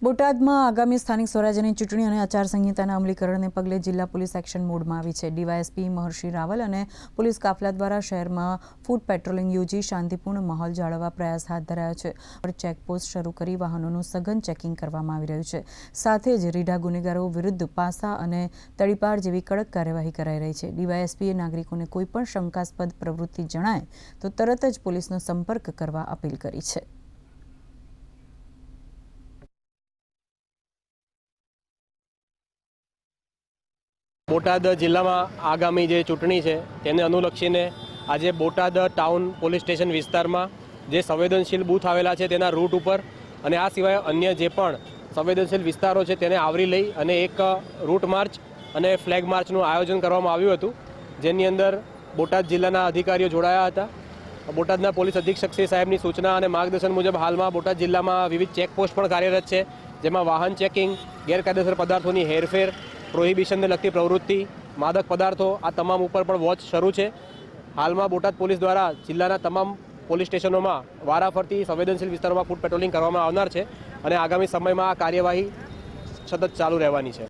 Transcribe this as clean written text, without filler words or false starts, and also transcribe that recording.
બોટાદમાં આગામી સ્થાનિક સ્વરાજ્યની ચૂંટણી અને આચારસંહિતાના અમલીકરણને પગલે જિલ્લા પોલીસ એક્શન મોડમાં આવી છે। ડીવાયએસપી મહર્ષિ રાવલ અને પોલીસ કાફલા દ્વારા શહેરમાં ફૂટ પેટ્રોલિંગ યોજી શાંતિપૂર્ણ માહોલ જાળવવા પ્રયાસ હાથ ધરાયો છે। ચેકપોસ્ટ શરૂ કરી વાહનોનું સઘન ચેકિંગ કરવામાં આવી રહ્યું છે। સાથે જ રીઢા ગુનેગારો વિરુદ્ધ પાસા અને તડીપાર જેવી કડક કાર્યવાહી કરાઈ રહી છે। ડીવાયએસપીએ નાગરિકોને કોઈપણ શંકાસ્પદ પ્રવૃત્તિ જણાય તો તરત જ પોલીસનો સંપર્ક કરવા અપીલ કરી છે। બોટાદ જિલ્લામાં આગામી જે ચૂંટણી છે તેને અનુલક્ષીને આજે બોટાદ ટાઉન પોલીસ સ્ટેશન વિસ્તારમાં જે સંવેદનશીલ બૂથ આવેલા છે તેના રૂટ ઉપર અને આ સિવાય અન્ય જે પણ સંવેદનશીલ વિસ્તારો છે તેને આવરી લઈ અને એક રૂટ માર્ચ અને ફ્લેગ માર્ચનું આયોજન કરવામાં આવ્યું હતું, જેની અંદર બોટાદ જિલ્લાના અધિકારીઓ જોડાયા હતા। બોટાદના પોલીસ અધિક્ષક શ્રી સાહેબની સૂચના અને માર્ગદર્શન મુજબ હાલમાં બોટાદ જિલ્લામાં વિવિધ ચેકપોસ્ટ પણ કાર્યરત છે, જેમાં વાહન ચેકિંગ, ગેરકાયદેસર પદાર્થોની હેરફેર, પ્રોહિબિશનને લગતી પ્રવૃત્તિ, માદક પદાર્થો આ તમામ ઉપર પણ વોચ શરૂ છે। હાલમાં બોટાદ પોલીસ દ્વારા જિલ્લાના તમામ પોલીસ સ્ટેશનોમાં વારાફરતી સંવેદનશીલ વિસ્તારોમાં ફૂટ પેટ્રોલિંગ કરવામાં આવનાર છે અને આગામી સમયમાં આ કાર્યવાહી સતત ચાલુ રહેવાની છે।